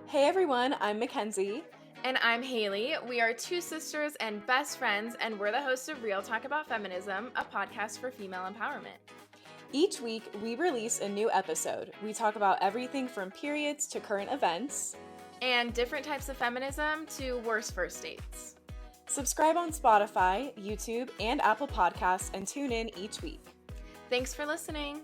Hey everyone, I'm Mackenzie. And I'm Haley. We are two sisters and best friends, and we're the hosts of Real Talk About Feminism, a podcast for female empowerment. Each week, we release a new episode. We talk about everything from periods to current events, and different types of feminism to worst first dates. Subscribe on Spotify, YouTube, and Apple Podcasts, and tune in each week. Thanks for listening.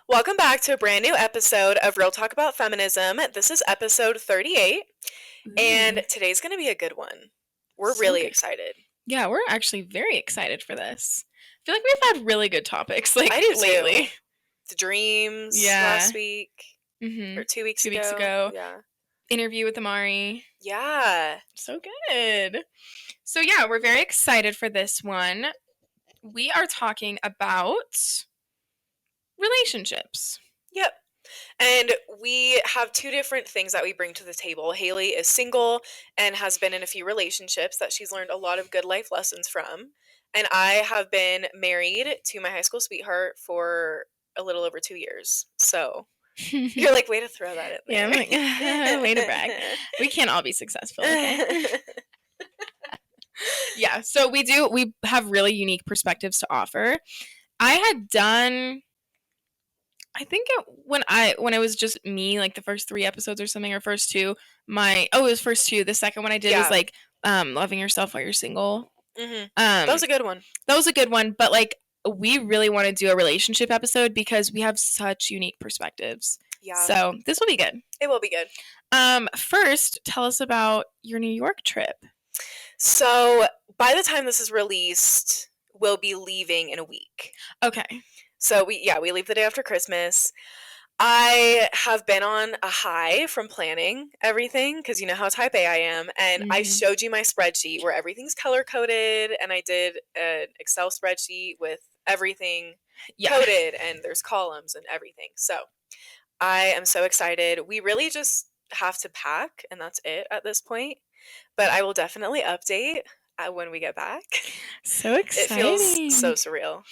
Welcome back to a brand new episode of Real Talk About Feminism. This is episode 38, and today's going to be a good one. We're really excited. Yeah, we're actually very excited for this. I feel like we've had really good topics I do lately. Too. The dreams last week, or 2 weeks ago. Yeah. Interview with Amari. Yeah. So good. So yeah, we're very excited for this one. We are talking about relationships. Yep. And we have two different things that we bring to the table. Haley is single and has been in a few relationships that she's learned a lot of good life lessons from. And I have been married to my high school sweetheart for a little over 2 years. So you're like, way to throw that in there. Yeah, I'm like, way to brag. We can't all be successful, okay? Yeah, so we have really unique perspectives to offer. I had done, I think when it was just me, like the first 3 episodes or something, or first 2, it was first 2. The second one I did was like loving yourself while you're single. Mm-hmm. That was a good one. That was a good one, but like we really want to do a relationship episode because we have such unique perspectives. Yeah. So this will be good. It will be good. First, tell us about your New York trip. So by the time this is released, we'll be leaving in a week. Okay. So we leave the day after Christmas. I have been on a high from planning everything because you know how type A I am. And I showed you my spreadsheet where everything's color-coded, and I did an Excel spreadsheet with everything coded, and there's columns and everything. So I am so excited. We really just have to pack, and that's it at this point. But I will definitely update when we get back. So exciting. It feels so surreal.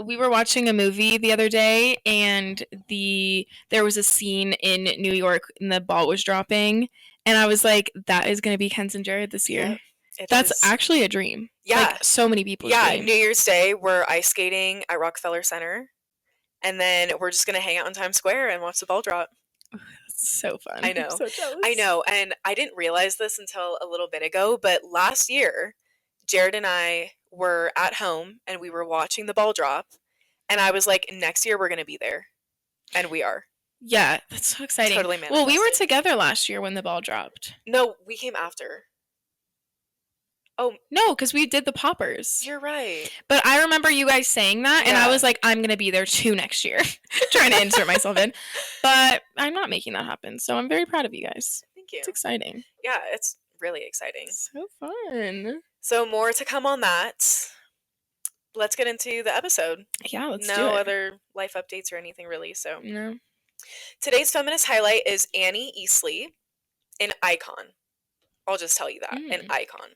We were watching a movie the other day, and there was a scene in New York, and the ball was dropping, and I was like, "That is going to be Ken's and Jared this year." Yep, that's actually a dream. Yeah, like, so many people. Yeah, dream. New Year's Day, we're ice skating at Rockefeller Center, and then we're just going to hang out in Times Square and watch the ball drop. That's so fun. I know. I'm so jealous. I know, and I didn't realize this until a little bit ago, but last year, Jared and I were at home and we were watching the ball drop, and I was like, next year we're going to be there. And we are. Yeah, that's so exciting. Totally manifested. Well, we were together last year when the ball dropped. No, we came after. Oh, no, because we did the poppers. You're right. But I remember you guys saying that, and I was like, I'm going to be there too next year. Trying to insert myself in. But I'm not making that happen, so I'm very proud of you guys. Thank you. It's exciting. Yeah, it's really exciting. So fun. So more to come on that. Let's get into the episode. Yeah, let's do it. No other life updates or anything really, so. No. Today's feminist highlight is Annie Easley, an icon. I'll just tell you that, an icon.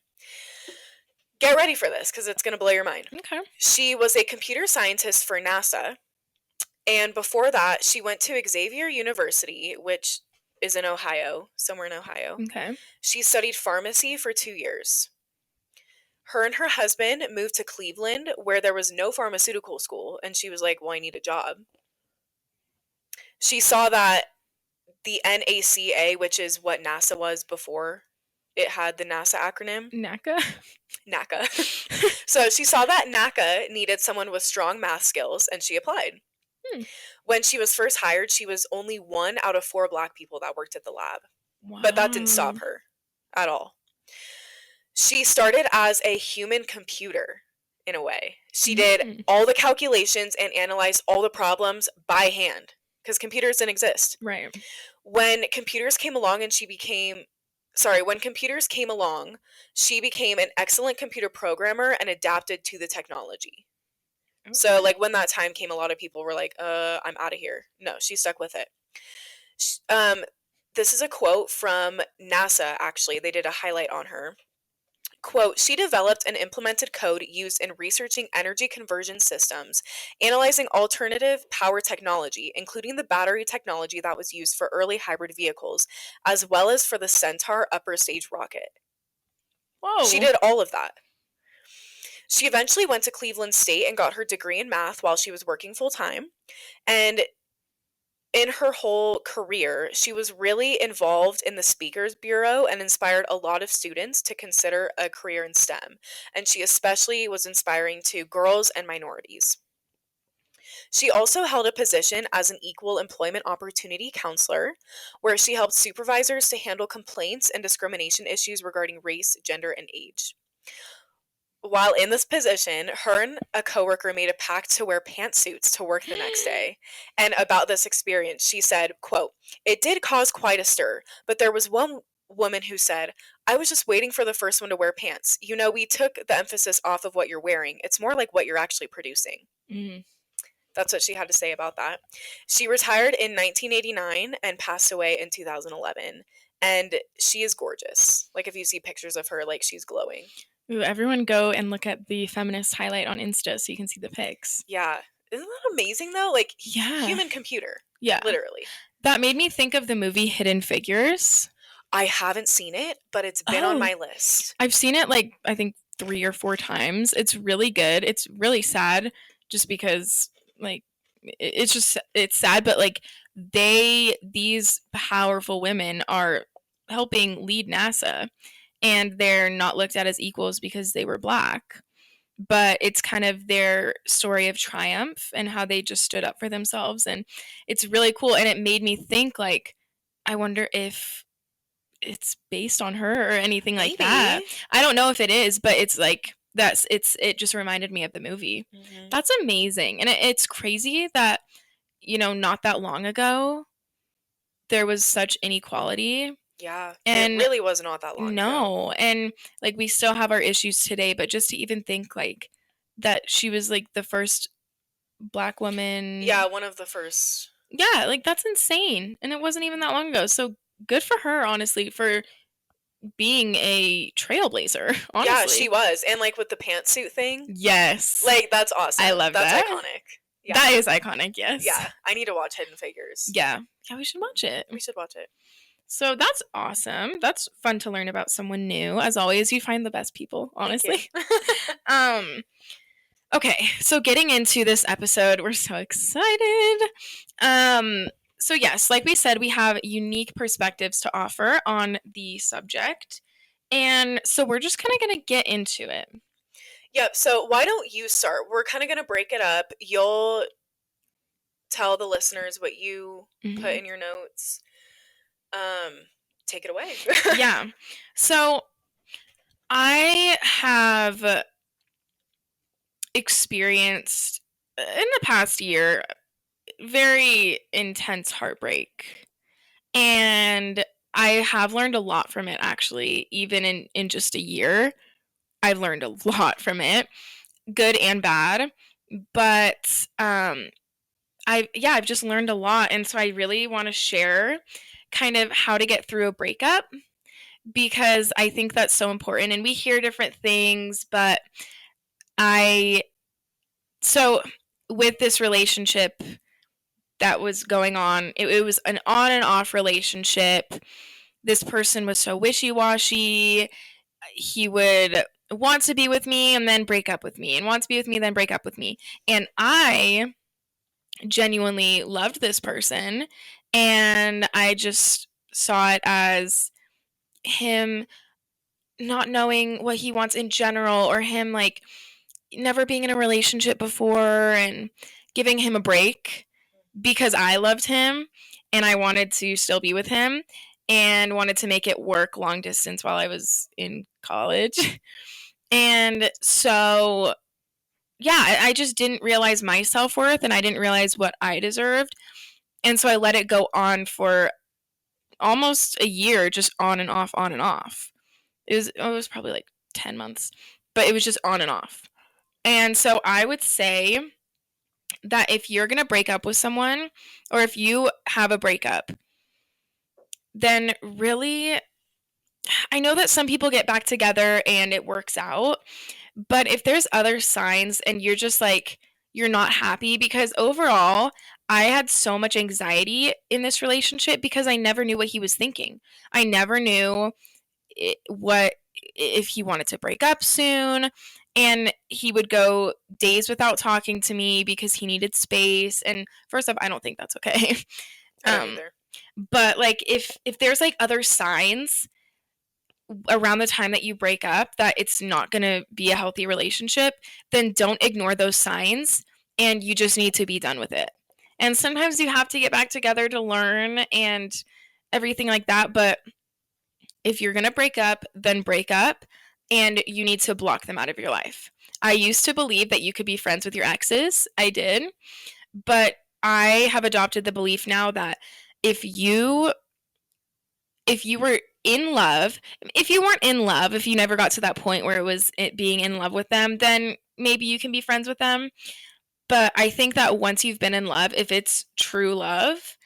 Get ready for this because it's going to blow your mind. Okay. She was a computer scientist for NASA, and before that, she went to Xavier University, which is in Ohio, somewhere in Ohio. Okay. She studied pharmacy for 2 years. Her and her husband moved to Cleveland, where there was no pharmaceutical school, and she was like, well, I need a job. She saw that the NACA, which is what NASA was before it had the NASA acronym. NACA? NACA. So she saw that NACA needed someone with strong math skills, and she applied. When she was first hired, she was only 1 out of 4 Black people that worked at the lab. Wow. But that didn't stop her at all. She started as a human computer, in a way. She did all the calculations and analyzed all the problems by hand, because computers didn't exist. Right. When computers came along, she became an excellent computer programmer and adapted to the technology. Okay. So, like, when that time came, a lot of people were like, I'm out of here. No, she stuck with it. This is a quote from NASA, actually. They did a highlight on her. quote, she developed and implemented code used in researching energy conversion systems, analyzing alternative power technology, including the battery technology that was used for early hybrid vehicles, as well as for the Centaur upper stage rocket. She Whoa. did all of that. She eventually went to Cleveland State and got her degree in math while she was working full time. And in her whole career, she was really involved in the Speakers Bureau and inspired a lot of students to consider a career in STEM. And she especially was inspiring to girls and minorities. She also held a position as an equal employment opportunity counselor, where she helped supervisors to handle complaints and discrimination issues regarding race, gender, and age. While in this position, her and a coworker made a pact to wear pantsuits to work the next day. And about this experience, she said, quote, it did cause quite a stir, but there was one woman who said, I was just waiting for the first one to wear pants. You know, we took the emphasis off of what you're wearing. It's more like what you're actually producing. Mm. That's what she had to say about that. She retired in 1989 and passed away in 2011. And she is gorgeous. Like, if you see pictures of her, like, she's glowing. Ooh, everyone go and look at the feminist highlight on Insta so you can see the pics. Yeah. Isn't that amazing, though? Like, Yeah. human computer. Yeah. Literally. That made me think of the movie Hidden Figures. I haven't seen it, but it's been on my list. I've seen it, like, I think 3 or 4 times. It's really good. It's really sad just because, like, it's sad, but, like, these powerful women are helping lead NASA, and they're not looked at as equals because they were Black. But it's kind of their story of triumph and how they just stood up for themselves, and it's really cool, and it made me think, like, I wonder if it's based on her or anything like that. I don't know if it is, but it's like it just reminded me of the movie. Mhm. That's amazing. And it's crazy that, you know, not that long ago there was such inequality. Yeah. And it really was not that long ago. No, and like we still have our issues today, but just to even think like that she was like the first Black woman. Yeah, one of the first. Yeah, like that's insane. And it wasn't even that long ago. So good for her, honestly, for being a trailblazer, honestly. Yeah, she was. And like with the pantsuit thing. Yes. Like, that's awesome. I love that's that. That's iconic. Yeah. That is iconic, yes. Yeah, I need to watch Hidden Figures. Yeah. Yeah, we should watch it. We should watch it. So that's awesome. That's fun to learn about someone new. As always, you find the best people, honestly. Okay, so getting into this episode, we're so excited. So yes, like we said, we have unique perspectives to offer on the subject. And so we're just kind of going to get into it. Yep, so why don't you start? We're kind of going to break it up. You'll tell the listeners what you put in your notes. Take it away. Yeah. So I have experienced in the past year very intense heartbreak, and I have learned a lot from it, actually. Even in just a year, I've learned a lot from it, good and bad. But I've just learned a lot, and so I really want to share kind of how to get through a breakup, because I think that's so important. And we hear different things, but so with this relationship that was going on, it was an on and off relationship. This person was so wishy-washy. He would want to be with me and then break up with me, and want to be with me, then break up with me. And I genuinely loved this person, and I just saw it as him not knowing what he wants in general, or him like never being in a relationship before, and giving him a break because I loved him and I wanted to still be with him and wanted to make it work long distance while I was in college. And so, yeah, I just didn't realize my self-worth, and I didn't realize what I deserved. And so I let it go on for almost a year, just on and off, on and off. It was probably like 10 months, but it was just on and off. And so I would say that if you're going to break up with someone, or if you have a breakup, then really I know that some people get back together and it works out, but if there's other signs and you're just like, you're not happy, because overall, I had so much anxiety in this relationship because I never knew what he was thinking. I never knew what if he wanted to break up soon, and he would go days without talking to me because he needed space. And first off, I don't think that's okay. I don't um either. but like if there's like other signs around the time that you break up that it's not going to be a healthy relationship, then don't ignore those signs, and you just need to be done with it. And sometimes you have to get back together to learn and everything like that, but if you're going to break up, then break up, and you need to block them out of your life. I used to believe that you could be friends with your exes. I did, but I have adopted the belief now that if you if you were in love, if you weren't in love, if you never got to that point where it was it being in love with them, then maybe you can be friends with them. But I think that once you've been in love, if it's true love,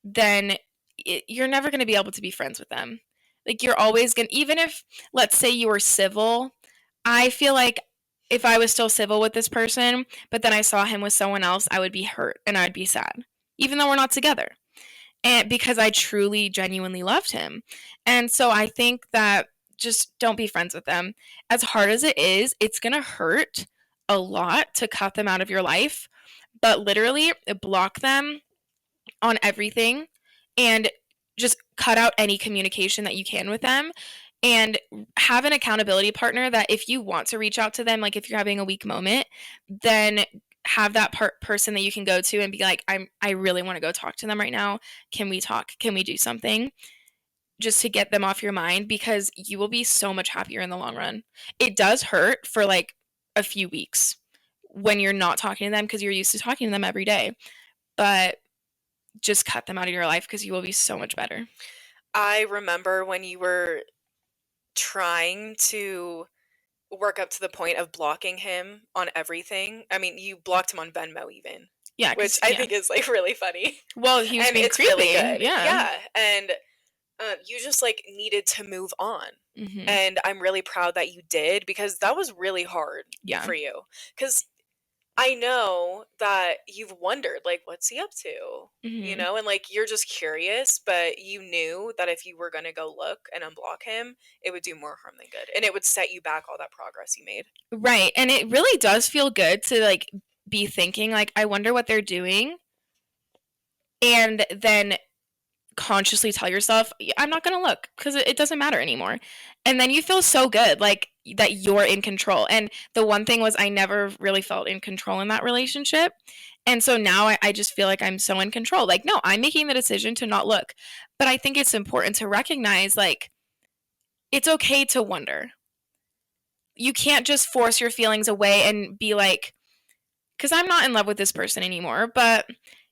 then you're never going to be able to be friends with them. Like you're always going to, even if, let's say you were civil, I feel like if I was still civil with this person, but then I saw him with someone else, I would be hurt and I'd be sad, even though we're not together. And because I truly, genuinely loved him. And so I think that just don't be friends with them. As hard as it is, it's going to hurt a lot to cut them out of your life, but literally block them on everything and just cut out any communication that you can with them, and have an accountability partner that if you want to reach out to them, like if you're having a weak moment, then have that person that you can go to and be like, I really want to go talk to them right now. Can we talk? Can we do something? Just to get them off your mind, because you will be so much happier in the long run. It does hurt for like a few weeks when you're not talking to them because you're used to talking to them every day. But just cut them out of your life because you will be so much better. I remember when you were trying to work up to the point of blocking him on everything. I mean, you blocked him on Venmo even, Yeah, which I think is like really funny. Well, he was And being it's creepy. really good. Yeah. Yeah. And you just like needed to move on. Mm-hmm. And I'm really proud that you did, because that was really hard for you. Because I know that you've wondered, like, what's he up to? Mm-hmm. You know, and like you're just curious, but you knew that if you were going to go look and unblock him, it would do more harm than good. And it would set you back all that progress you made. Right. And it really does feel good to like be thinking, like, I wonder what they're doing. And then consciously tell yourself, I'm not going to look because it doesn't matter anymore. And then you feel so good, like that you're in control. And the one thing was, I never really felt in control in that relationship. And so now I just feel like I'm so in control. Like, no, I'm making the decision to not look. But I think it's important to recognize, like, it's okay to wonder. You can't just force your feelings away and be like, because I'm not in love with this person anymore, but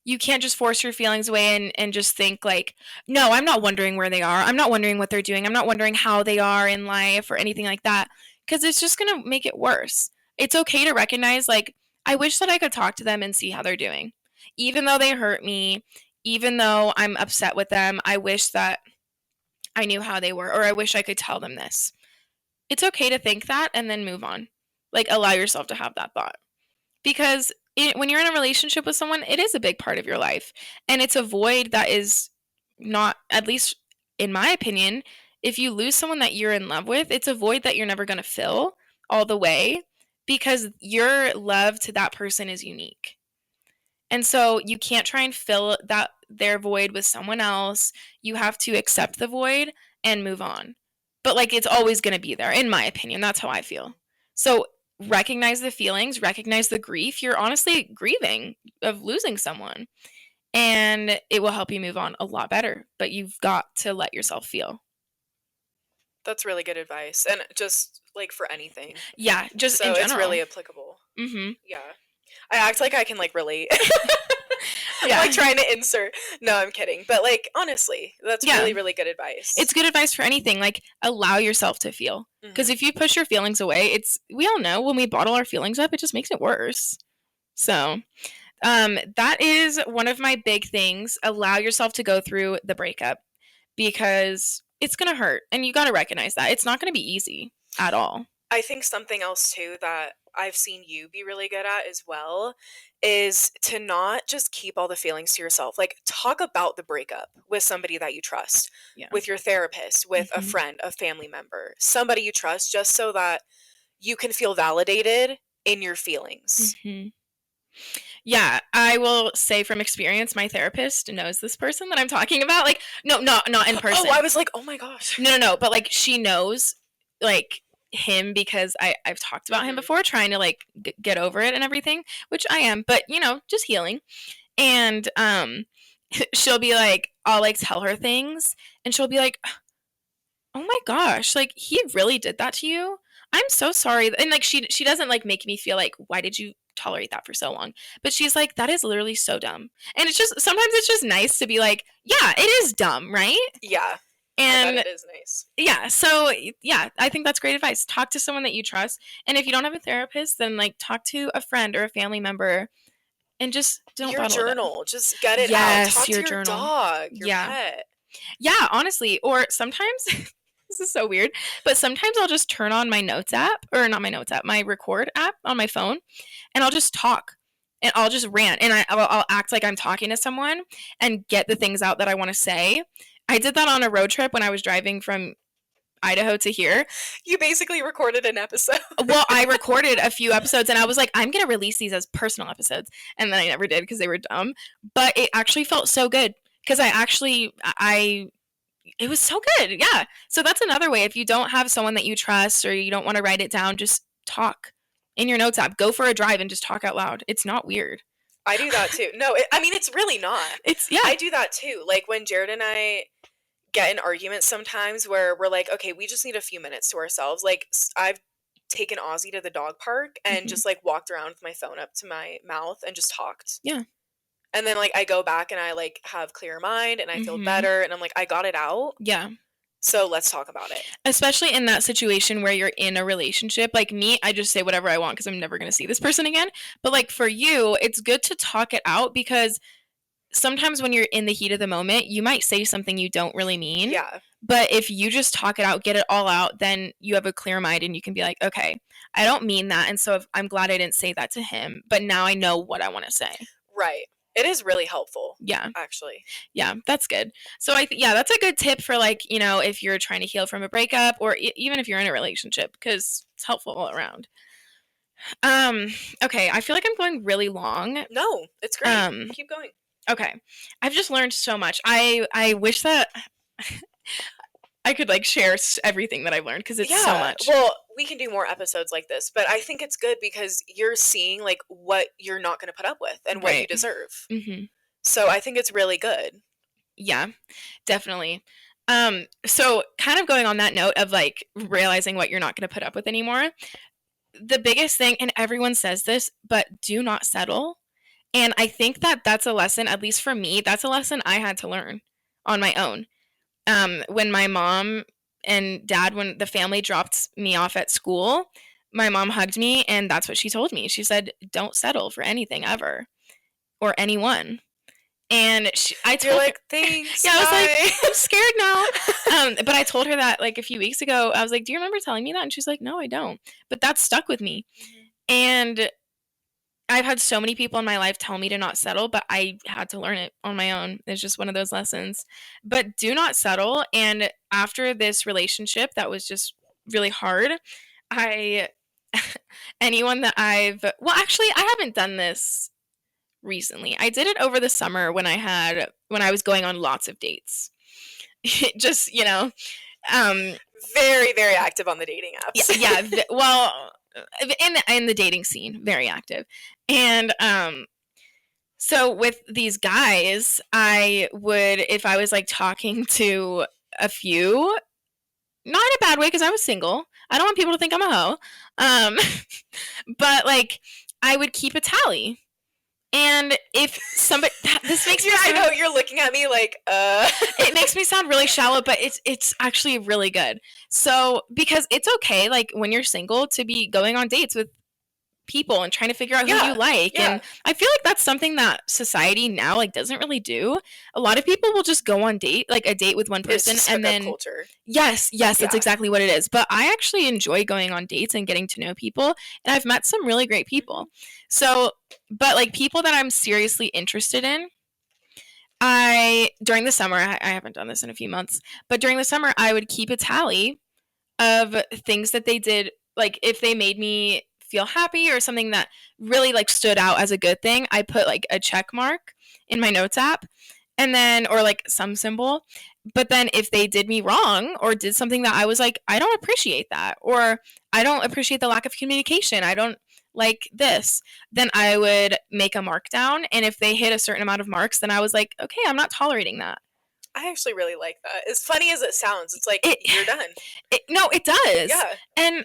you can't just force your feelings away and just think like, no, I'm not wondering where they are. I'm not wondering what they're doing. I'm not wondering how they are in life or anything like that, because it's just going to make it worse. It's okay to recognize, like, I wish that I could talk to them and see how they're doing. Even though they hurt me, even though I'm upset with them, I wish that I knew how they were, or I wish I could tell them this. It's okay to think that and then move on. Like, allow yourself to have that thought. Because when you're in a relationship with someone, it is a big part of your life. And it's a void that is not, at least in my opinion, if you lose someone that you're in love with, it's a void that you're never going to fill all the way, because your love to that person is unique. And so you can't try and fill that their void with someone else. You have to accept the void and move on. But like, it's always going to be there, in my opinion. That's how I feel. So recognize the feelings, recognize the grief. You're honestly grieving of losing someone, and it will help you move on a lot better. But you've got to let yourself feel. That's really good advice. And just like for anything. Yeah, just so in general. It's really applicable. Mm-hmm. Yeah. I act like I can like relate. Yeah. I'm like trying to insert. No, I'm kidding. But like, honestly, that's really, really good advice. It's good advice for anything. Like, allow yourself to feel. Because if you push your feelings away, we all know when we bottle our feelings up, it just makes it worse. So that is one of my big things. Allow yourself to go through the breakup, because it's going to hurt. And you got to recognize that. It's not going to be easy at all. I think something else too that I've seen you be really good at as well is to not just keep all the feelings to yourself. Like, talk about the breakup with somebody that you trust, Yeah. with your therapist, with a Mhm. friend, a family member, somebody you trust, just so that you can feel validated in your feelings. Mhm. Yeah, I will say from experience, my therapist knows this person that I'm talking about. Like, no, not in person. Oh, I was like, oh my gosh. No, but like she knows like him because I've talked about him Mhm. before, trying to like get over it and everything, which I am, but you know, just healing. And she'll be like, I'll like tell her things, and she'll be like, oh my gosh, like he really did that to you. I'm so sorry. And like she doesn't like make me feel like, why did you tolerate that for so long? But she's like, that is literally so dumb. And it's just sometimes it's just nice to be like, yeah, it is dumb, right? Yeah. And it is nice. yeah, so yeah, I think that's great advice. Talk to someone that you trust. And if you don't have a therapist, then like talk to a friend or a family member, and just don't Your bottle it up. journal, just get it out. Yes, Talk to your your journal. dog, your Yeah. pet. Yeah, honestly. Or sometimes this is so weird, but sometimes I'll just turn on my notes app, or not my notes app, my record app on my phone, and I'll just talk. And I'll just rant, and I'll act like I'm talking to someone and get the things out that I want to say. I did that on a road trip when I was driving from Idaho to here. You basically recorded an episode. Well, I recorded a few episodes, and I was like, I'm going to release these as personal episodes. And then I never did because they were dumb. But it actually felt so good because it was so good. Yeah. So that's another way. If you don't have someone that you trust, or you don't want to write it down, just talk in your notes app. Go for a drive and just talk out loud. It's not weird. I do that too. No, I mean, it's really not. Yeah. I do that too. Like when Jared and I get in arguments sometimes where we're like, okay, we just need a few minutes to ourselves. Like I've taken Ozzy to the dog park and Mhm. just like walked around with my phone up to my mouth and just talked. Yeah. And then like I go back and I like have clear mind and I feel Mhm. better and I'm like, I got it out. Yeah. So let's talk about it. Especially in that situation where you're in a relationship. Like me, I just say whatever I want because I'm never going to see this person again. But like for you, it's good to talk it out, because sometimes when you're in the heat of the moment, you might say something you don't really mean. Yeah. But if you just talk it out, get it all out, then you have a clear mind and you can be like, okay, I don't mean that. And so I'm glad I didn't say that to him, but now I know what I want to say. Right. It is really helpful. Yeah. Actually. Yeah, that's good. So yeah, that's a good tip for like, you know, if you're trying to heal from a breakup, or even if you're in a relationship, because it's helpful all around. Okay, I feel like I'm going really long. No, it's great. Keep going. Okay. I've just learned so much. I wish that I could like share everything that I've learned, because it's so much. Well, we can do more episodes like this, but I think it's good because you're seeing like what you're not going to put up with and what you Right. deserve. Mm-hmm. So I think it's really good. Yeah, definitely. So kind of going on that note of like realizing what you're not going to put up with anymore. The biggest thing, and everyone says this, but do not settle. And I think that that's a lesson, at least for me, that's a lesson I had to learn on my own. When my mom and dad, when the family dropped me off at school, my mom hugged me, and that's what she told me. She said, don't settle for anything ever, or anyone. And I told You're like, her, thanks. yeah, I was like, bye." I'm scared now. But I told her that like a few weeks ago. I was like, do you remember telling me that? And she's like, no, I don't. But that stuck with me. And I've had so many people in my life tell me to not settle, but I had to learn it on my own. It's just one of those lessons. But do not settle. And after this relationship that was just really hard, anyone that actually, I haven't done this recently. I did it over the summer when I was going on lots of dates. Just, you know, very, very active on the dating apps. yeah. Well, in the dating scene, very active. And so with these guys, I would, if I was like talking to a few, not in a bad way because I was single. I don't want people to think I'm a hoe. But like I would keep a tally. And if somebody, this makes me I know you're looking at me like, It makes me sound really shallow, but it's actually really good. So because it's okay, like when you're single, to be going on dates with people and trying to figure out who Yeah, you like. yeah. And I feel like that's something that society now like doesn't really do. A lot of people will just go on a date with one It's person just and hookup then culture. yes, that's Yeah. exactly what it is. But I actually enjoy going on dates and getting to know people, and I've met some really great people. So, but like people that I'm seriously interested in, during the summer, I haven't done this in a few months, but during the summer, I would keep a tally of things that they did, like if they made me feel happy or something that really like stood out as a good thing, I put like a check mark in my notes app and then or like some symbol. But then if they did me wrong or did something that I was like, I don't appreciate that, or I don't appreciate the lack of communication, I don't like this, then I would make a mark down. And if they hit a certain amount of marks, then I was like, okay, I'm not tolerating that. I actually really like that. As funny as it sounds, it's like It, you're done. no, it does. Yeah. And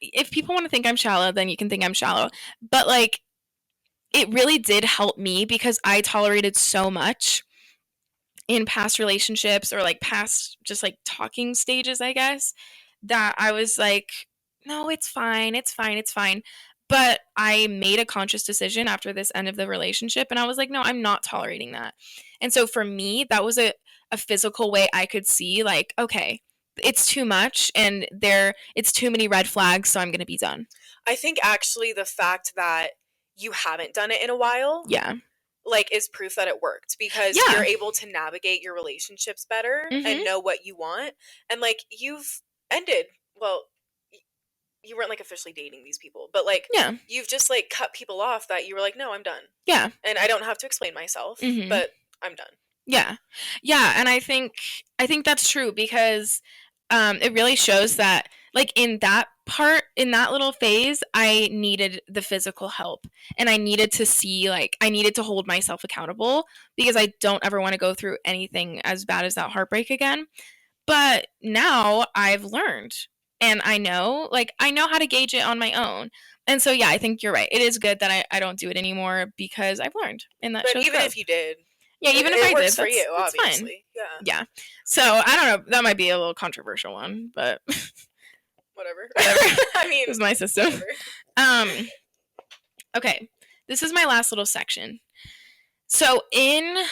if people want to think I'm shallow, then you can think I'm shallow. But like, it really did help me because I tolerated so much in past relationships or like past just like talking stages, I guess, that I was like, no, it's fine. It's fine. It's fine. But I made a conscious decision after this end of the relationship. And I was like, no, I'm not tolerating that. And so for me, that was a physical way I could see, like, okay, it's too much and it's too many red flags. So I'm going to be done. I think actually the fact that you haven't done it in a while, Yeah. like, is proof that it worked because Yeah. you're able to navigate your relationships better and know what you want. And like, you've ended, well, you weren't like officially dating these people, but like, Yeah. you've just like cut people off that you were like, no, I'm done. Yeah. And I don't have to explain myself, but I'm done. Yeah. Yeah, and I think that's true because it really shows that like in that little phase, I needed the physical help and I needed to see like I needed to hold myself accountable because I don't ever want to go through anything as bad as that heartbreak again. But now I've learned and I know how to gauge it on my own. And so yeah, I think you're right. It is good that I don't do it anymore because I've learned and that But shows even growth. if you did, Yeah, even if it I works did, for you, that's fine. obviously. Yeah. Yeah. So I don't know. That might be a little controversial one, but Whatever. whatever. I mean, It's my system. whatever. Okay. This is my last little section. So in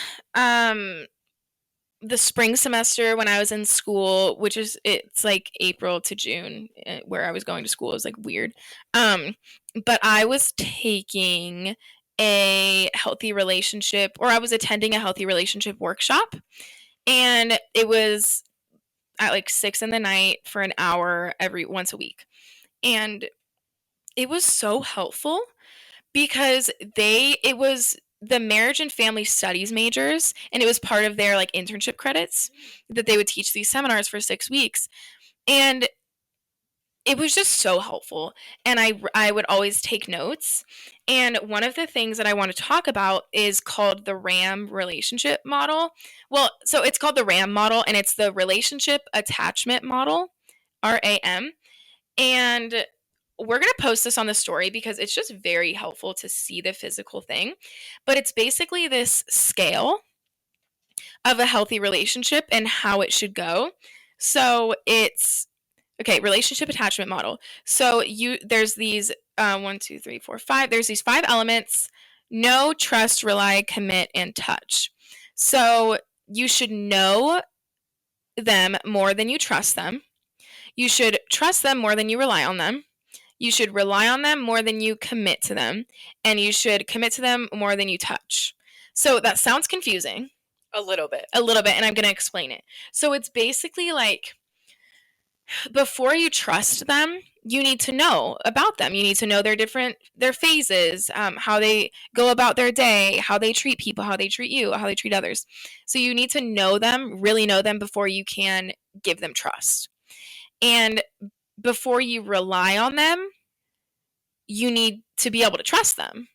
the spring semester when I was in school, it's like April to June where I was going to school. It was like weird. But I was taking a healthy relationship, or I was attending a healthy relationship workshop, and it was at like 6 in the night for an hour once a week. And it was so helpful because it was the marriage and family studies majors, and it was part of their like internship credits that they would teach these seminars for 6 weeks. And it was just so helpful, and I would always take notes. And one of the things that I want to talk about is called the RAM relationship model. Well, so it's called the RAM model, and it's the relationship attachment model, RAM. And we're going to post this on the story because it's just very helpful to see the physical thing. But it's basically this scale of a healthy relationship and how it should go. So it's okay, relationship attachment model. So there's these 1, 2, 3, 4, 5. There's these 5 elements: know, trust, rely, commit, and touch. So you should know them more than you trust them. You should trust them more than you rely on them. You should rely on them more than you commit to them. And you should commit to them more than you touch. So that sounds confusing. A little bit. And I'm going to explain it. So it's basically like before you trust them, you need to know about them. You need to know their phases, how they go about their day, how they treat people, how they treat you, how they treat others. So you need to know them, really know them before you can give them trust. And before you rely on them, you need to be able to trust them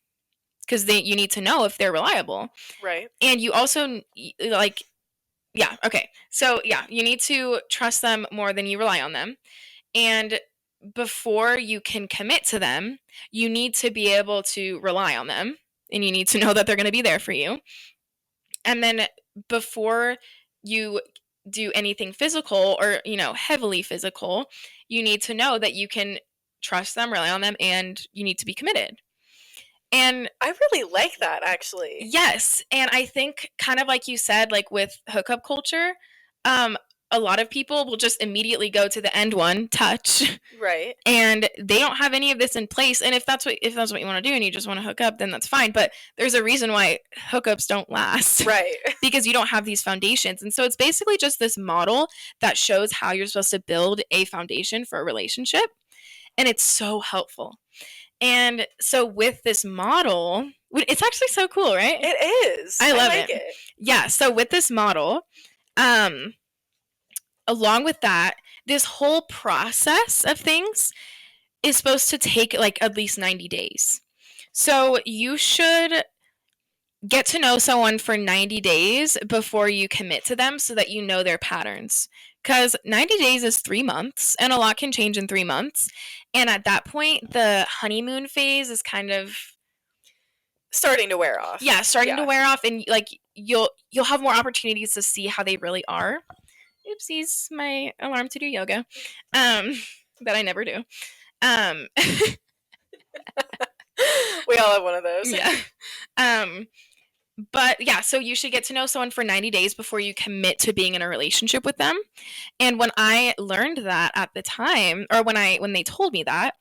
because you need to know if they're reliable. Right. And you also like, yeah, okay. So yeah, you need to trust them more than you rely on them. And before you can commit to them, you need to be able to rely on them, and you need to know that they're going to be there for you. And then before you do anything physical or, heavily physical, you need to know that you can trust them, rely on them, and you need to be committed. And I really like that, actually. yes, and I think kind of like you said, like with hookup culture, um, a lot of people will just immediately go to the end one, touch, Right. and they don't have any of this in place. And if that's what you want to do and you just want to hook up, then that's fine. But there's a reason why hookups don't last. Right. Because you don't have these foundations. And so it's basically just this model that shows how you're supposed to build a foundation for a relationship. And it's so helpful. And so with this model, it's actually so cool, right? It is. I love like it. Yeah. So with this model, along with that, this whole process of things is supposed to take like at least 90 days. So you should get to know someone for 90 days before you commit to them so that you know their patterns. Because 90 days is 3 months, and a lot can change in 3 months. And at that point, the honeymoon phase is kind of starting to wear off. Yeah, starting to wear off, and like you'll have more opportunities to see how they really are. Oopsies, my alarm to do yoga. That I never do. We all have one of those. Yeah. But yeah, so you should get to know someone for 90 days before you commit to being in a relationship with them. And when I learned that at the time, or when they told me that,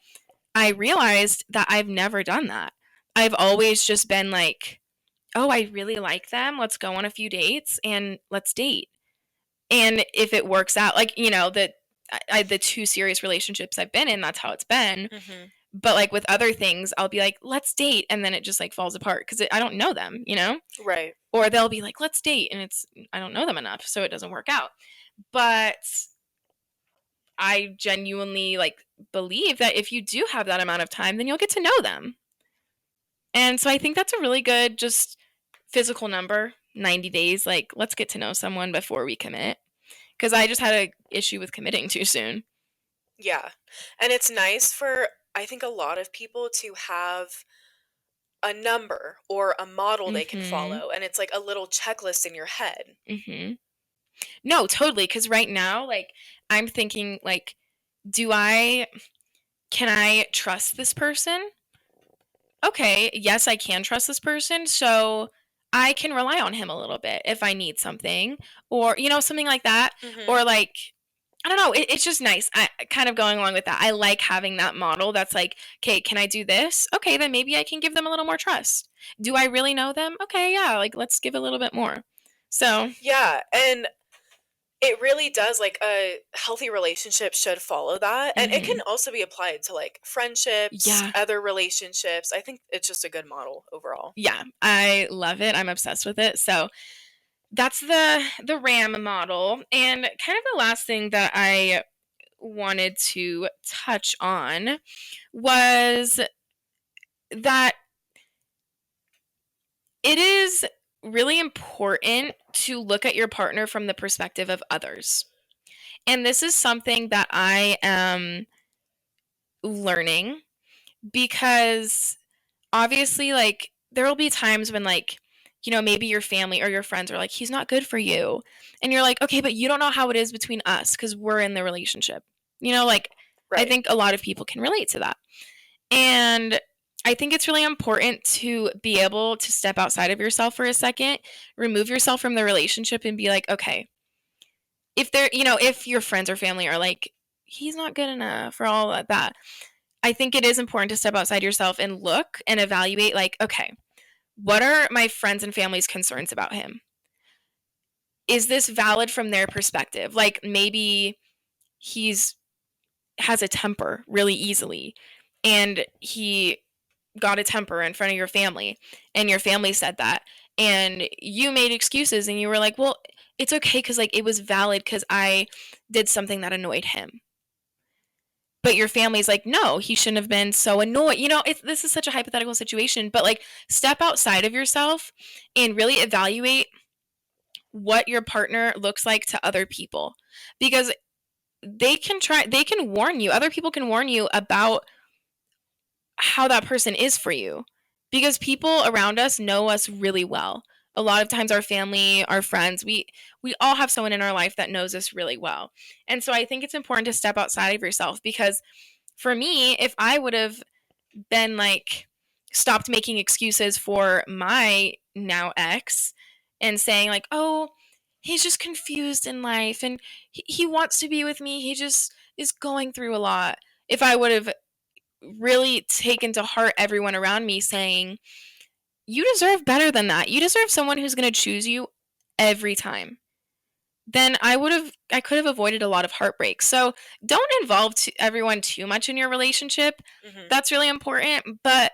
I realized that I've never done that. I've always just been like, oh, I really like them. Let's go on a few dates and let's date. And if it works out, like, you know, the 2 serious relationships I've been in, that's how it's been. Mm-hmm. But like with other things, I'll be like, let's date. And then it just like falls apart because I don't know them, you know? Right. Or they'll be like, let's date. And I don't know them enough. So it doesn't work out. But I genuinely like believe that if you do have that amount of time, then you'll get to know them. And so I think that's a really good just physical number, 90 days. Like, let's get to know someone before we commit. Because I just had an issue with committing too soon. Yeah. And it's nice for, I think, a lot of people to have a number or a model they can follow. And it's like a little checklist in your head. Mm-hmm. No, totally. Because right now, like, I'm thinking, like, can I trust this person? Okay, yes, I can trust this person. So I can rely on him a little bit if I need something, or, you know, something like that. Mm-hmm. Or like, I don't know, it's just nice. Kind of going along with that. I like having that model that's like, okay, can I do this? Okay, then maybe I can give them a little more trust. Do I really know them? Okay, yeah, like let's give a little bit more. So yeah, and it really does, like, a healthy relationship should follow that. And it can also be applied to like friendships, other relationships. I think it's just a good model overall. Yeah, I love it. I'm obsessed with it. So that's the RAM model. And kind of the last thing that I wanted to touch on was that it is really important to look at your partner from the perspective of others. And this is something that I am learning because obviously, like, there will be times when, like, you know, maybe your family or your friends are like, he's not good for you. And you're like, okay, but you don't know how it is between us because we're in the relationship. You know, like, right. I think a lot of people can relate to that. And I think it's really important to be able to step outside of yourself for a second, remove yourself from the relationship and be like, okay, if your friends or family are like, he's not good enough or all of that, I think it is important to step outside yourself and look and evaluate, like, okay, what are my friends and family's concerns about him? Is this valid from their perspective? Like, maybe has a temper really easily and he got a temper in front of your family and your family said that and you made excuses and you were like, well, it's okay because like it was valid because I did something that annoyed him. But your family's like, no, he shouldn't have been so annoyed. You know, this is such a hypothetical situation, but like step outside of yourself and really evaluate what your partner looks like to other people, because they can warn you. Other people can warn you about how that person is for you, because people around us know us really well. A lot of times our family, our friends, we all have someone in our life that knows us really well. And so I think it's important to step outside of yourself, because for me, if I would have been like stopped making excuses for my now ex and saying like, oh, he's just confused in life and he wants to be with me, he just is going through a lot. If I would have really taken to heart everyone around me saying, you deserve better than that, you deserve someone who's going to choose you every time, then I could have avoided a lot of heartbreak. So don't involve everyone too much in your relationship. Mhm. That's really important. But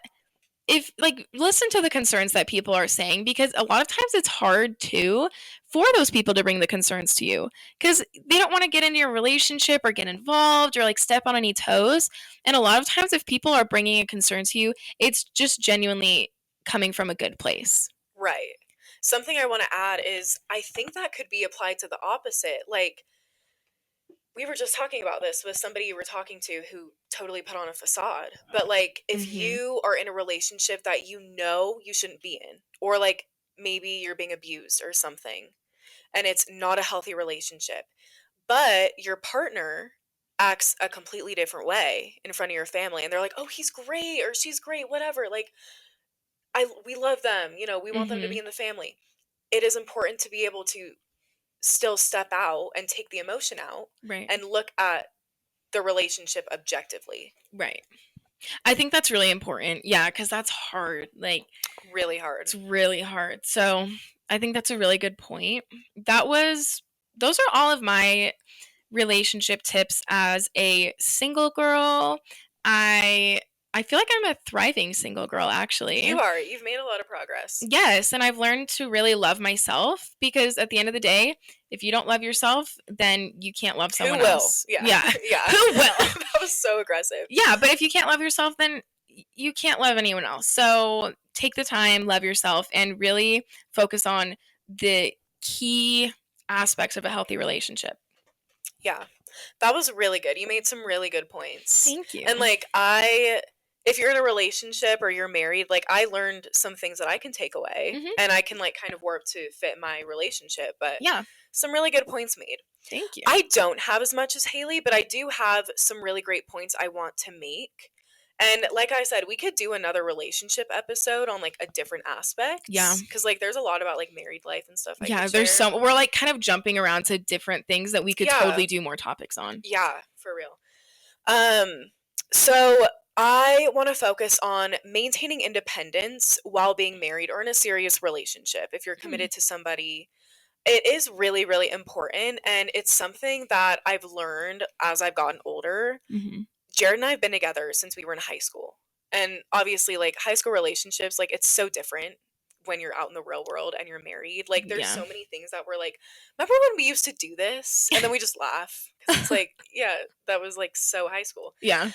if like listen to the concerns that people are saying, because a lot of times it's hard too for those people to bring the concerns to you because they don't want to get into your relationship or get involved or like step on any toes. And a lot of times if people are bringing a concern to you, it's just genuinely coming from a good place. Right. Something I want to add is I think that could be applied to the opposite. Like, we were just talking about this with somebody you were talking to who totally put on a facade. But, like, if Mhm. you are in a relationship that you know you shouldn't be in, or like maybe you're being abused or something, and it's not a healthy relationship, but your partner acts a completely different way in front of your family, and they're like, oh, he's great or she's great, whatever. Like, we love them, we want them to be Mhm. in the family. It is important to be able to still step out and take the emotion out Right. and look at the relationship objectively. Right. I think that's really important. Yeah, cuz that's hard. Like Really hard. it's really hard. So, I think that's a really good point. Those are all of my relationship tips as a single girl. I I feel like I'm a thriving single girl actually. You are. You've made a lot of progress. Yes, and I've learned to really love myself because at the end of the day, if you don't love yourself, then you can't love Who someone will? else. Yeah. Yeah. Yeah. Who will? That was so aggressive. Yeah, but if you can't love yourself, then you can't love anyone else. So take the time, love yourself, and really focus on the key aspects of a healthy relationship. Yeah. That was really good. You made some really good points. Thank you. And like if you're in a relationship or you're married, like I learned some things that I can take away Mhm. and I can like kind of work to fit my relationship, but Yeah, some really good points made. thank you. I don't have as much as Haley, but I do have some really great points I want to make. And like I said, we could do another relationship episode on like a different aspect. Yeah. Because like there's a lot about like married life and stuff I Yeah, could there's share. we're like kind of jumping around to different things that we could Yeah. totally do more topics on. Yeah, for real. So I want to focus on maintaining independence while being married or in a serious relationship. If you're committed to somebody, it is really, really important. And it's something that I've learned as I've gotten older. Mhm. Jared and I have been together since we were in high school. And obviously, like high school relationships, like it's so different when you're out in the real world and you're married. Like there's Yeah. so many things that we're like, remember when we used to do this? And then we just laugh because it's like, yeah, that was like so high school. Yeah.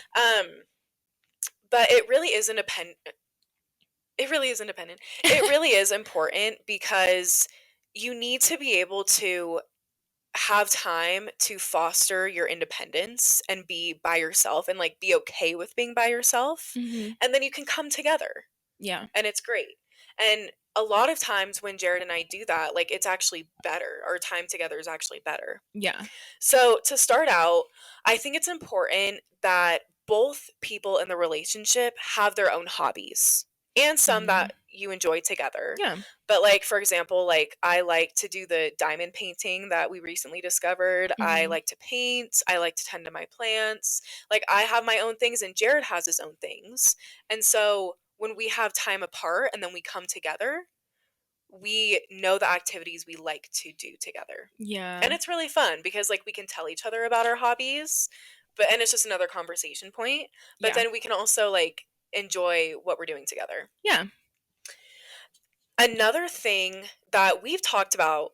But it really is independent. It really is independent. It really is important because you need to be able to have time to foster your independence and be by yourself and like be okay with being by yourself. Mhm. And then you can come together Yeah. and it's great. And a lot of times when Jared and I do that, like it's actually better. Our time together is actually better. Yeah. So to start out, I think it's important that both people in the relationship have their own hobbies and some that you enjoy together. Yeah. But like for example, like I like to do the diamond painting that we recently discovered. I Mhm. like to paint, I like to tend to my plants. Like I have my own things and Jared has his own things. And so when we have time apart and then we come together, we know the activities we like to do together. Yeah. And it's really fun because like we can tell each other about our hobbies, and it's just another conversation point. But Yeah. then we can also like enjoy what we're doing together. Yeah. Another thing that we've talked about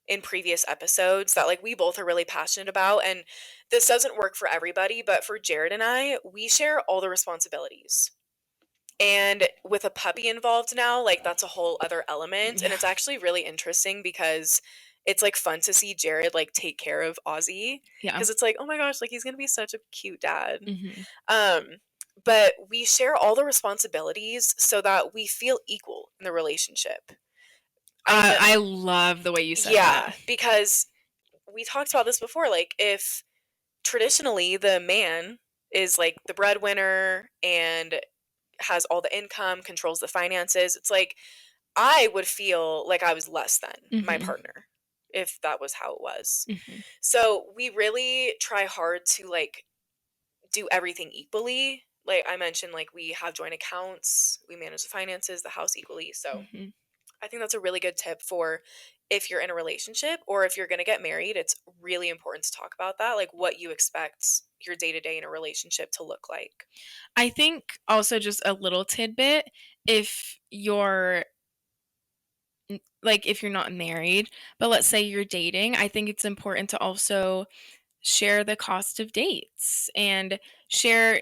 in previous episodes that like we both are really passionate about, and this doesn't work for everybody, but for Jared and I, we share all the responsibilities. And with a puppy involved now, like that's a whole other element. And Yeah. it's actually really interesting because it's like fun to see Jared like take care of Ozzy Yeah. because it's like, oh my gosh, like he's gonna be such a cute dad. Mhm. But we share all the responsibilities so that we feel equal in the relationship. I love the way you said Yeah, that. because we talked about this before. Like, if traditionally the man is like the breadwinner and has all the income, controls the finances, it's like I would feel like I was less than my Mhm. partner if that was how it was. Mhm. So we really try hard to like do everything equally. Like I mentioned, like we have joint accounts, we manage the finances, the house equally. So Mhm. I think that's a really good tip for if you're in a relationship or if you're going to get married. It's really important to talk about that, like what you expect your day to day in a relationship to look like. I think also just a little tidbit, if you're like if you're not married, but let's say you're dating, I think it's important to also share the cost of dates and share,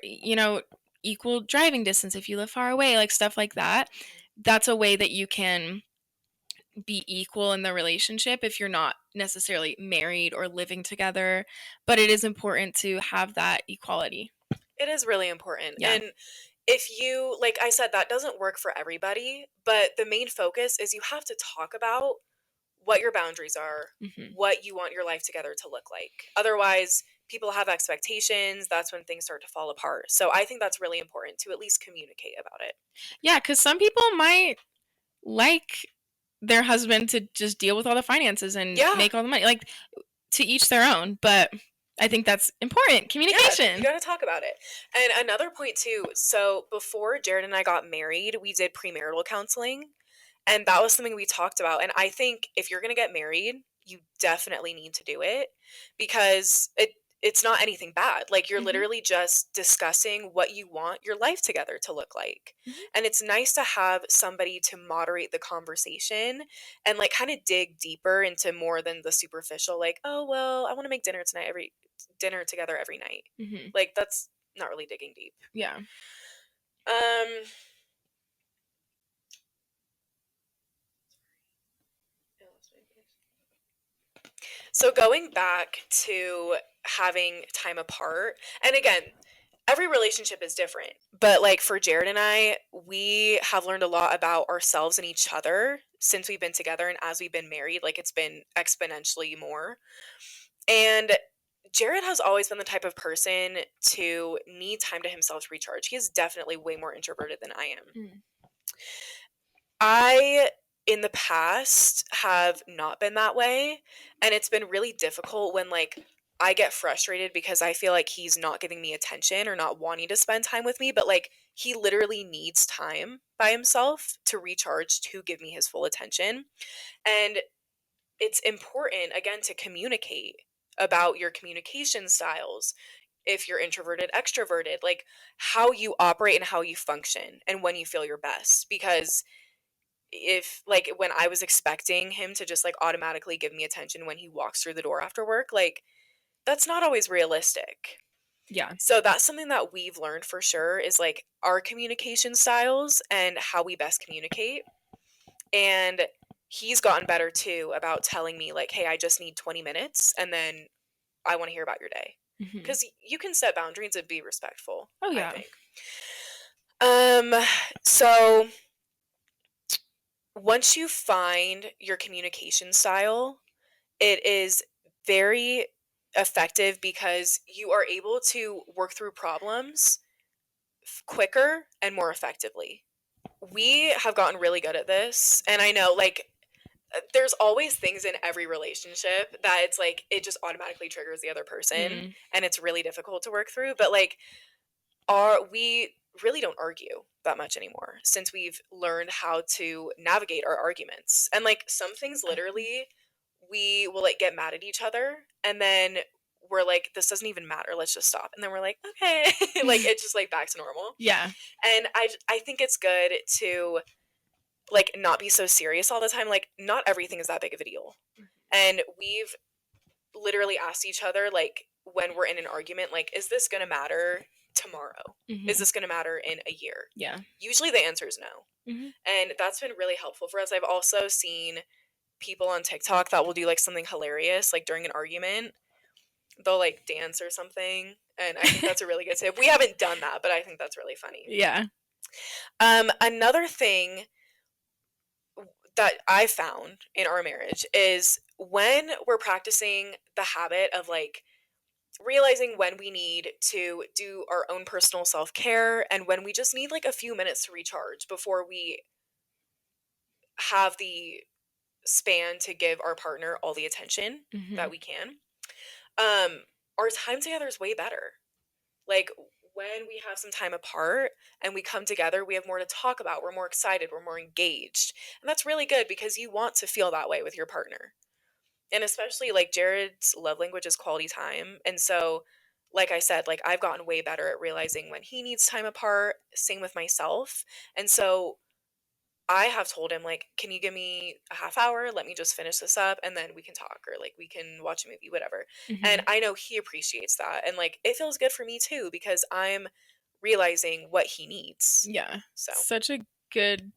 equal driving distance if you live far away, like stuff like that. That's a way that you can be equal in the relationship if you're not necessarily married or living together, but it is important to have that equality. It is really important. Yeah. And if you, like I said, that doesn't work for everybody, but the main focus is you have to talk about what your boundaries are, Mhm. what you want your life together to look like. Otherwise, people have expectations. That's when things start to fall apart. So I think that's really important to at least communicate about it. Yeah, cuz some people might like their husband to just deal with all the finances and Yeah. make all the money. Like to each their own, but I think that's important. Yeah, you Communication. got to talk about it. And another point too, so before Jared and I got married, we did premarital counseling. And that was something we talked about. And I think if you're going to get married, you definitely need to do it because it's not anything bad. Like you're Mhm. literally just discussing what you want your life together to look like. Mhm. And it's nice to have somebody to moderate the conversation and like kind of dig deeper into more than the superficial like, "Oh, well, I want to make dinner together every night." Mhm. Like that's not really digging deep. Yeah. Um So going back to having time apart, and again, every relationship is different. But like for Jared and I, we have learned a lot about ourselves and each other since we've been together and as we've been married, like it's been exponentially more. And Jared has always been the type of person to need time to himself to recharge. He is definitely way more introverted than I am. Mm. I, in the past, have not been that way, and it's been really difficult when, like, I get frustrated because I feel like he's not giving me attention or not wanting to spend time with me, but, like, he literally needs time by himself to recharge, to give me his full attention, and it's important, again, to communicate about your communication styles, if you're introverted, extroverted, like, how you operate and how you function and when you feel your best, because if like when I was expecting him to just like automatically give me attention when he walks through the door after work, like that's not always realistic. Yeah. So that's something that we've learned for sure is like our communication styles and how we best communicate. And he's gotten better too about telling me like, "Hey, I just need 20 minutes and then I want to hear about your day." Mhm. Cuz you can set boundaries and be respectful, Oh I yeah. think. Um so once you find your communication style, it is very effective because you are able to work through problems quicker and more effectively. We have gotten really good at this, and I know like there's always things in every relationship that it's like it just automatically triggers the other person Mm. and it's really difficult to work through, but like our we really don't argue that much anymore since we've learned how to navigate our arguments. And like some things literally we will like get mad at each other and then we're like this doesn't even matter, let's just stop, and then we're like okay like it's just like back to normal. Yeah. And I think it's good to like not be so serious all the time, like not everything is that big of a deal. And we've literally asked each other like when we're in an argument like is this going to matter tomorrow, is Mhm. this going to matter in a year? Yeah. Usually the answer is no. Mhm. And that's been really helpful for us. I've also seen people on TikTok that will do like something hilarious like during an argument, they'll like dance or something, and I think that's a really good tip. We haven't done that, but I think that's really funny. Yeah. Another thing that I found in our marriage is when we're practicing the habit of like realizing when we need to do our own personal self-care and when we just need like a few minutes to recharge before we have the span to give our partner all the attention that Mhm. we can. Our time together is way better. Like when we have some time apart and we come together, we have more to talk about. We're more excited, we're more engaged. And that's really good because you want to feel that way with your partner. And especially like Jared's love language is quality time. And so, like I said, like I've gotten way better at realizing when he needs time apart, same with myself. And so I have told him like, "Can you give me a half hour? Let me just finish this up and then we can talk or like we can watch a movie, whatever." And Mhm. I know he appreciates that. And like it feels good for me too because I'm realizing what he needs. Yeah. So, Such a good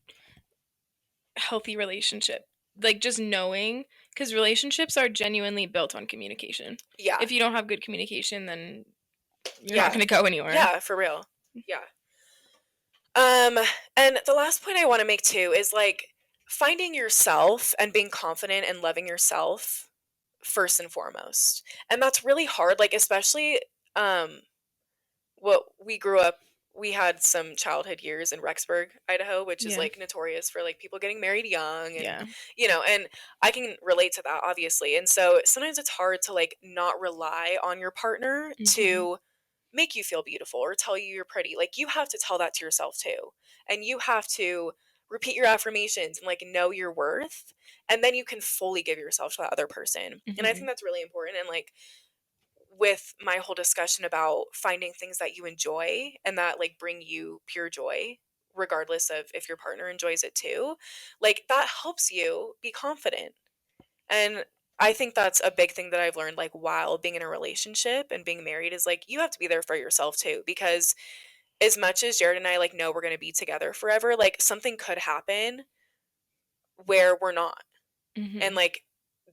healthy relationship. Like just knowing, cuz relationships are genuinely built on communication. yeah. If you don't have good communication, then you're not Yeah. going to go anywhere. Yeah, for real. Yeah. Um, and the last point I want to make too is like finding yourself and being confident and loving yourself first and foremost. And that's really hard, like especially um what we grew up we had some childhood years in Rexburg, Idaho, which is Yeah. like notorious for like people getting married young and Yeah. and I can relate to that obviously. And so sometimes it's hard to like not rely on your partner Mhm. to make you feel beautiful or tell you you're pretty. Like you have to tell that to yourself too. And you have to repeat your affirmations and like know your worth. And then you can fully give yourself to that other person. And I think Mhm. that's really important. And like with my whole discussion about finding things that you enjoy and that like bring you pure joy, regardless of if your partner enjoys it too, like that helps you be confident. And I think that's a big thing that I've learned like while being in a relationship and being married is like you have to be there for yourself too because as much as Jared and I like know we're going to be together forever, like something could happen where we're not. And Mhm. like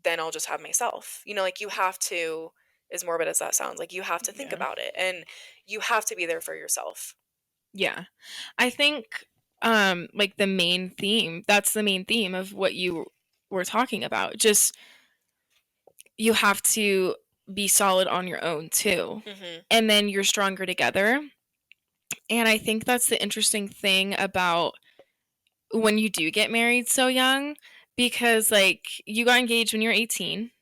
then I'll just have myself. Like you have to, as morbid as that sounds, like you have to think Yeah. about it and you have to be there for yourself. Yeah. I think like that's the main theme of what you were talking about. Just you have to be solid on your own too. Mhm. And then you're stronger together. And I think that's the interesting thing about when you do get married so young because like you got engaged when you're 18,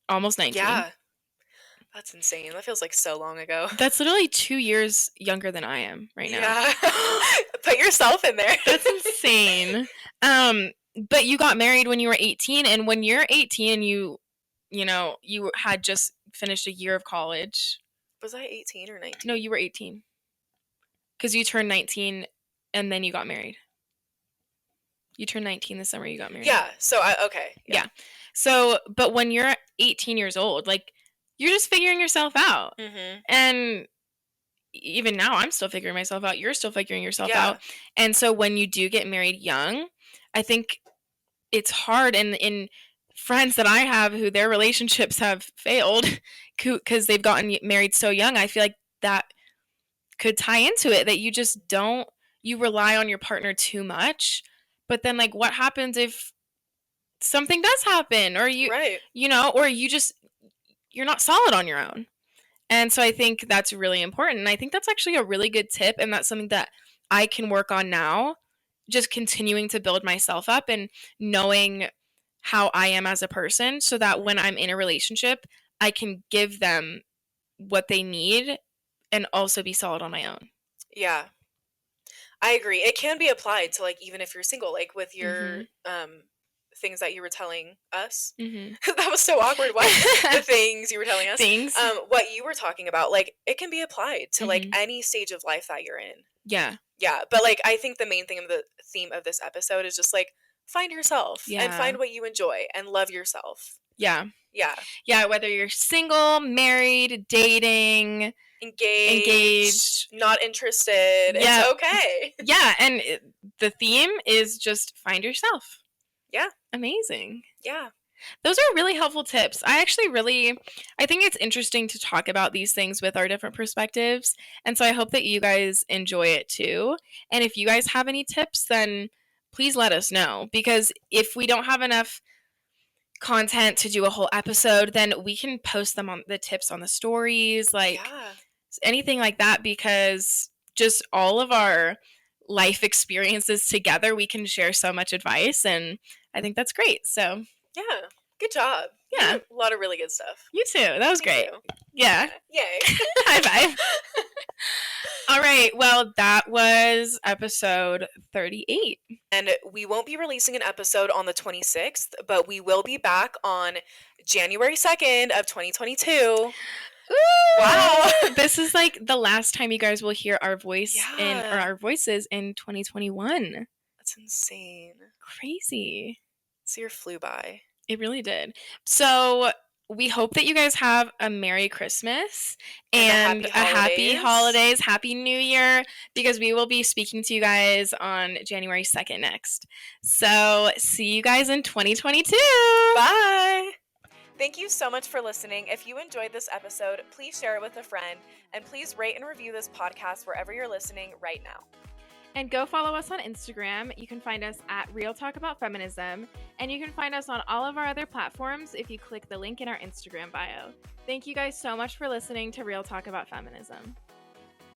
almost 19. Yeah, that's insane. That feels like so long ago. That's literally 2 years younger than I am right now. Yeah. Put yourself in there. That's insane. Um, but you got married when you were 18, and when you're 18 and you had just finished a year of college. Was I 18 or 19? No, you were 18 because you turned 19 and then you got married. You turned 19 this summer, you got married. Yeah. So okay. Yeah. So, but when you're 18 years old, like you're just figuring yourself out. Mhm. And even now I'm still figuring myself out. You're still figuring yourself Yeah. out. And so when you do get married young, I think it's hard and in friends that I have who their relationships have failed because they've gotten married so young, I feel like that could tie into it that you rely on your partner too much. But then like what happens if something does happen or Right. or you're not solid on your own. And so I think that's really important. And I think that's actually a really good tip. And that's something that I can work on now, just continuing to build myself up and knowing how I am as a person so that when I'm in a relationship, I can give them what they need and also be solid on my own. Yeah. I agree. It can be applied to like even if you're single, like with your Mhm. things that you were telling us. Mhm. That was so awkward. What the things you were telling us? Things. What you were talking about, like it can be applied to like Mhm. any stage of life that you're in. Yeah. Yeah, but like I think the main thing of the theme of this episode is just like find yourself and Yeah. find what you enjoy and love yourself. Yeah. Yeah. Yeah, whether you're single, married, dating, Engaged, not interested. It's Yeah. okay. Yeah, and the theme is just find yourself. Yeah. Amazing. Yeah. Those are really helpful tips. I think it's interesting to talk about these things with our different perspectives. And so I hope that you guys enjoy it too. And if you guys have any tips, then please let us know because if we don't have enough content to do a whole episode, then we can post them on the tips on the stories, like anything like that, because just all of our life experiences together, we can share so much advice, and I think that's great. So yeah, good job. Yeah, a lot of really good stuff. You too. That was great. Yeah. Yay. High five. All right. Well, that was episode 38. And we won't be releasing an episode on the 26th, but we will be back on January 2nd of 2022. Ooh, wow. This is like the last time you guys will hear our voice or our voices in 2021. That's insane. Crazy. This year flew by. It really did. So we hope that you guys have a Merry Christmas and a Happy Holidays, Happy New Year, because we will be speaking to you guys on January 2nd next. So see you guys in 2022. Bye. Thank you so much for listening. If you enjoyed this episode, please share it with a friend, and please rate and review this podcast wherever you're listening right now. And go follow us on Instagram. You can find us at Real Talk About Feminism. And you can find us on all of our other platforms if you click the link in our Instagram bio. Thank you guys so much for listening to Real Talk About Feminism.